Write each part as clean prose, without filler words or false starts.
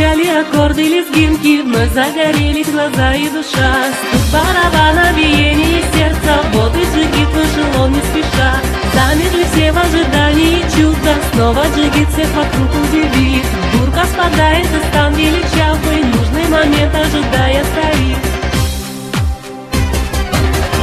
прозвучали аккорды лезгинки, вновь загорелись глаза и душа. Стук барабана, биение сердца, вот и джигит вышел он не спеша. Замерли все в ожидании чуда, снова джигит всех вокруг удивит. Бурка спадает и стан величавый, нужный момент ожидая стоит.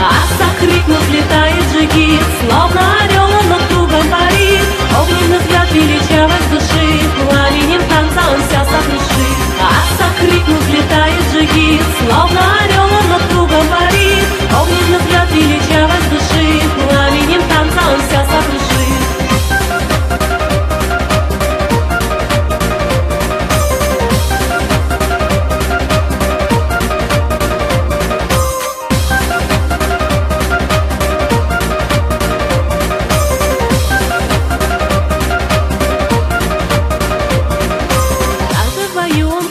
Аса крикнув, летает джигит, словно орел он над кругом парит. Огненный взгляд величавость души, пламенем танца он вся сокрушит. Аса крикнув, летает джигит, словно орел он над кругом парит. Огненный взгляд величавость души, пламенем танца он вся сокрушит.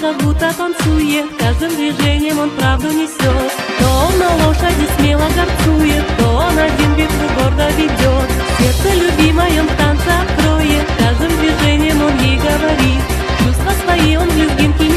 Как будто танцует, каждым движением он правду несет. То он на лошади смело горцует, то он один битву гордо ведет. Сердце любимое он в танце откроет, каждым движением он ей говорит. Чувства свои он в лезгинке